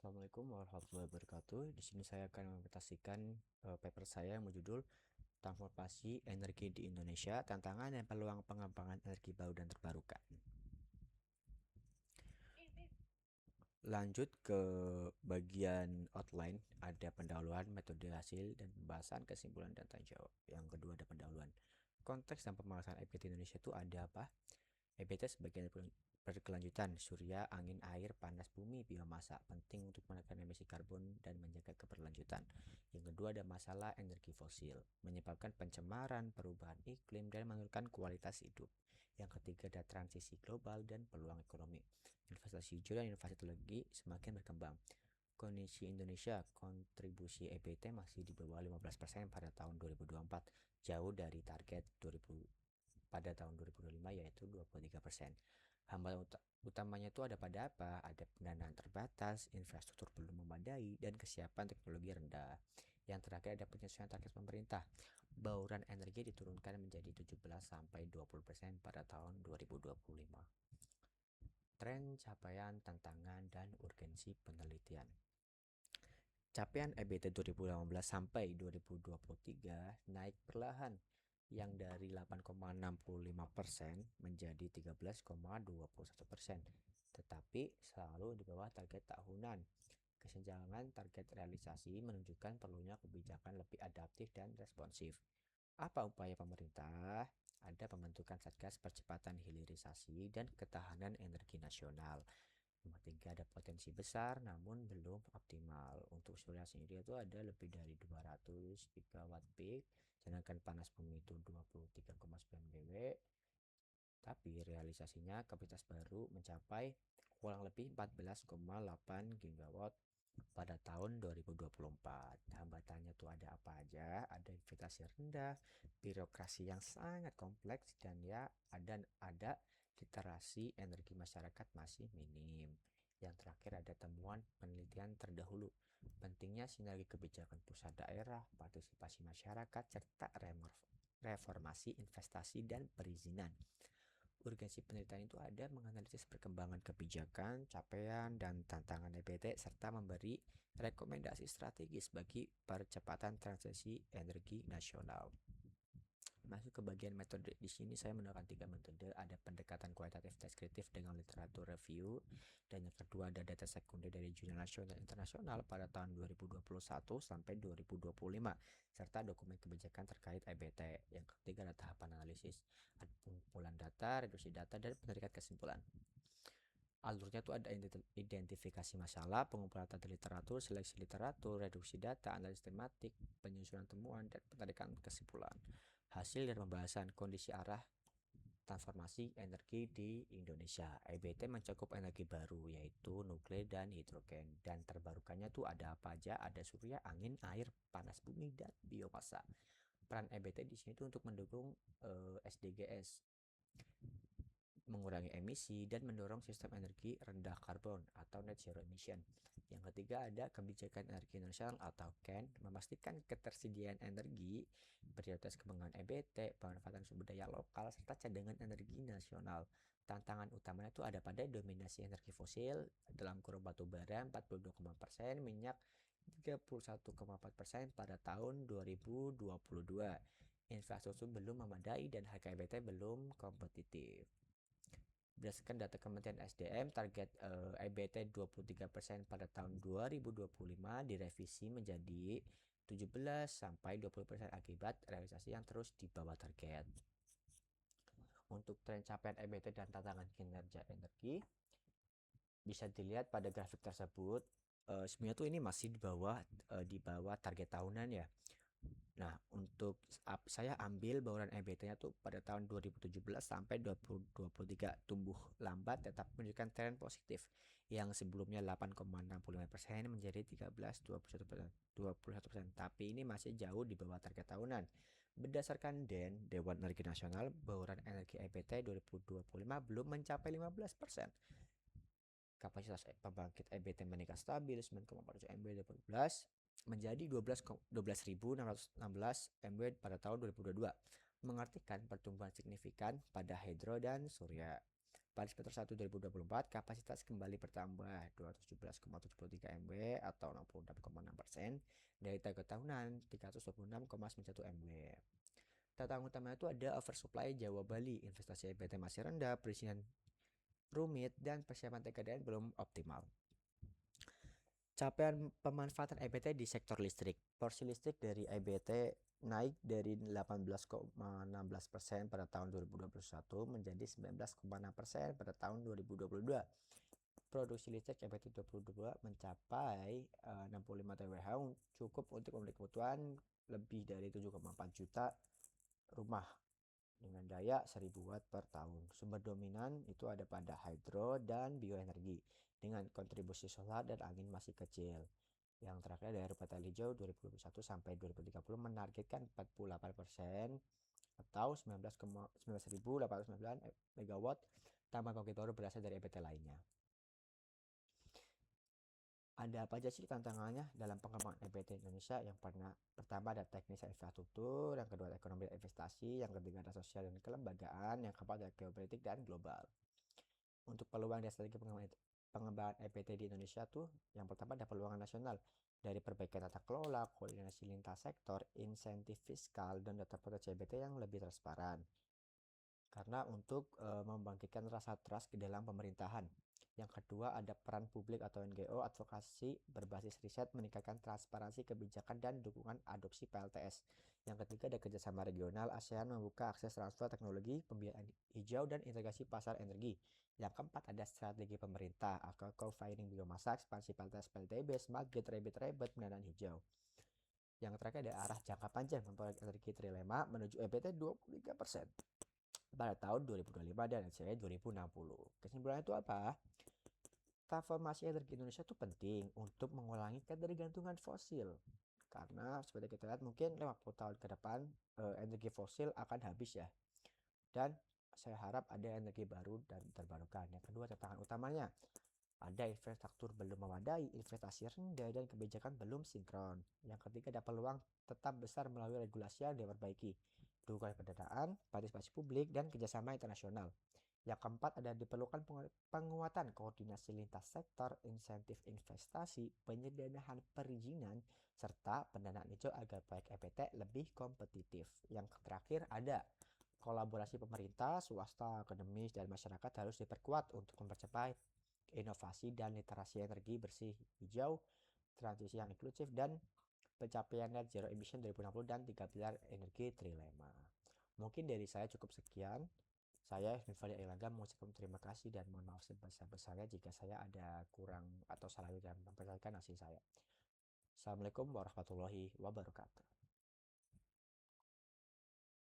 Assalamualaikum warahmatullahi wabarakatuh. Di sini saya akan mempresentasikan paper saya yang berjudul Transformasi Energi di Indonesia, Tantangan dan Peluang Pengembangan Energi Baru dan Terbarukan. Lanjut ke bagian outline, ada pendahuluan, metode hasil, dan pembahasan, kesimpulan, dan tanggung jawab. Yang kedua ada pendahuluan. Konteks dan pembahasan EBT Indonesia itu ada apa? EBT sebagai berkelanjutan, surya, angin, air, panas bumi, biomasa, penting untuk menekan emisi karbon dan menjaga keberlanjutan. Yang kedua ada masalah energi fosil, menyebabkan pencemaran, perubahan iklim, dan menurunkan kualitas hidup. Yang ketiga ada transisi global dan peluang ekonomi. Investasi hijau dan inovasi teknologi semakin berkembang. Kondisi Indonesia, kontribusi EBT masih di bawah 15% pada tahun 2024, jauh dari target 2000 pada tahun 2025 yaitu 23%. Hambatan utamanya itu ada pada apa? Ada pendanaan terbatas, infrastruktur belum memadai, dan kesiapan teknologi rendah. Yang terakhir ada penyesuaian target pemerintah. Bauran energi diturunkan menjadi 17-20% pada tahun 2025. Tren, capaian, tantangan, dan urgensi penelitian. Capaian EBT 2018 sampai 2023 naik perlahan yang dari 8,65% menjadi 13,21%, tetapi selalu di bawah target tahunan. Kesenjangan target realisasi menunjukkan perlunya kebijakan lebih adaptif dan responsif. Apa upaya pemerintah? Ada pembentukan Satgas Percepatan Hilirisasi dan Ketahanan Energi Nasional. Yang ketiga ada potensi besar namun belum optimal. Untuk surya sendiri itu ada lebih dari 200 gigawatt peak, sedangkan panas bumi itu 23,9 GW. Tapi realisasinya kapasitas baru mencapai kurang lebih 14,8 gigawatt pada tahun 2024. Hambatannya tuh ada apa aja? Ada investasi rendah, birokrasi yang sangat kompleks, dan ya ada literasi energi masyarakat masih minim. Yang terakhir ada temuan penelitian terdahulu. Pentingnya sinergi kebijakan pusat daerah, partisipasi masyarakat, serta reformasi investasi dan perizinan. Urgensi penelitian itu ada menganalisis perkembangan kebijakan, capaian, dan tantangan EBT, serta memberi rekomendasi strategis bagi percepatan transisi energi nasional. Masuk ke bagian metode. Di sini saya menerapkan 3 metode. Ada pendekatan kualitatif deskriptif dengan literatur review, dan yang kedua ada data sekunder dari jurnal nasional dan internasional pada tahun 2021 sampai 2025, serta dokumen kebijakan terkait EBT. Yang ketiga ada tahapan analisis, ada pengumpulan data, reduksi data, dan penarikan kesimpulan. Alurnya tuh ada identifikasi masalah, pengumpulan data literatur, seleksi literatur, reduksi data, analisis tematik, penyusunan temuan, dan penarikan kesimpulan. Hasil dari pembahasan kondisi arah transformasi energi di Indonesia. EBT mencakup energi baru yaitu nuklir dan hidrogen, dan terbarukannya tuh ada apa aja? Ada surya, angin, air, panas bumi, dan biomasa. Peran EBT di sini tuh untuk mendukung SDGs, mengurangi emisi, dan mendorong sistem energi rendah karbon atau net zero emission. Yang ketiga ada kebijakan energi nasional atau KEN, memastikan ketersediaan energi, prioritas kembangan EBT, pemanfaatan sumber daya lokal, serta cadangan energi nasional. Tantangan utamanya itu ada pada dominasi energi fosil dalam kurun batu bara 42,4%, minyak 31,4% pada tahun 2022. Infrastruktur belum memadai dan harga EBT belum kompetitif. Berdasarkan data Kementerian SDM, target EBT 23% pada tahun 2025 direvisi menjadi 17-20% akibat realisasi yang terus di bawah target. Untuk tren capaian EBT dan tantangan kinerja energi bisa dilihat pada grafik tersebut. Sebenarnya tuh ini masih di bawah target tahunan ya. Nah, untuk saya ambil bauran EBT-nya tuh pada tahun 2017 sampai 2023 tumbuh lambat tetap menunjukkan tren positif, yang sebelumnya 8,65% menjadi 13,21%, tapi ini masih jauh di bawah target tahunan. Berdasarkan Dewan Energi Nasional, bauran energi EBT 2025 belum mencapai 15%. Kapasitas pembangkit EBT meningkat stabil 9,47 MW 2012 menjadi 12.616 MW pada tahun 2022, mengartikan pertumbuhan signifikan pada hidro dan surya. Pada semester 1 2024, kapasitas kembali bertambah 217,73 MW atau 66,6% dari target tahunan 326,91 MW. Tantangan utama itu ada oversupply Jawa Bali, investasi EBT masih rendah, perizinan rumit, dan persiapan TKDN belum optimal. Capaian pemanfaatan EBT di sektor listrik. Porsi listrik dari EBT naik dari 18,16% pada tahun 2021 menjadi 19,6% pada tahun 2022. Produksi listrik EBT 2022 mencapai 65 TWh, cukup untuk memenuhi kebutuhan lebih dari 7,4 juta rumah dengan daya 1000 watt per tahun. Sumber dominan itu ada pada hidro dan bioenergi dengan kontribusi solar dan angin masih kecil. Yang terakhir dari Peta Hijau 2021 sampai 2030 menargetkan 48% atau 19.809 MW tambah pembangkit baru berasal dari EBT lainnya. Ada apa aja sih tantangannya dalam pengembangan EBT Indonesia? Yang pertama ada teknis dan infrastruktur, yang kedua ada ekonomi dan investasi, yang ketiga ada sosial dan kelembagaan, yang keempat ada geopolitik dan global. Untuk peluang dan strategi pengembangan EBT di Indonesia tuh, yang pertama ada peluang nasional dari perbaikan tata kelola, koordinasi lintas sektor, insentif fiskal, dan data proteksi EBT yang lebih transparan. Karena untuk membangkitkan rasa trust ke dalam pemerintahan. Yang kedua ada peran publik atau NGO, advokasi berbasis riset, meningkatkan transparansi kebijakan dan dukungan adopsi PLTS. Yang ketiga ada kerjasama regional, ASEAN membuka akses transfer teknologi, pembiayaan hijau, dan integrasi pasar energi. Yang keempat ada strategi pemerintah, co-firing biomasa, ekspansi PLTS PLTB, smart grid, rebit, pendanaan hijau. Yang terakhir ada arah jangka panjang, memproyek energi trilema menuju EBT 23% pada tahun 2025 dan NCE 2060. Kesimpulannya itu apa? Transformasi energi Indonesia itu penting untuk mengurangi ketergantungan fosil. Karena seperti kita lihat mungkin 50 tahun ke depan energi fosil akan habis ya. Dan saya harap ada energi baru dan terbarukan. Yang kedua tantangan utamanya ada infrastruktur belum memadai, investasi rendah, dan kebijakan belum sinkron. Yang ketiga ada peluang tetap besar melalui regulasi yang diperbaiki, dukungan pendanaan, partisipasi publik, dan kerjasama internasional. Yang keempat ada diperlukan penguatan koordinasi lintas sektor, insentif investasi, penyederhanaan perizinan, serta pendanaan hijau agar proyek EBT lebih kompetitif. Yang terakhir ada kolaborasi pemerintah, swasta, akademis, dan masyarakat harus diperkuat untuk mempercepat inovasi dan literasi energi bersih hijau, transisi yang inklusif, dan pencapaian net zero emission 2060 dan 3 pilar energi trilema. Mungkin dari saya cukup sekian. Saya Fadli Ailangga mengucapkan terima kasih dan mohon maaf sebesar-besarnya jika saya ada kurang atau salah dalam memperkenalkan hasil saya. Assalamualaikum warahmatullahi wabarakatuh.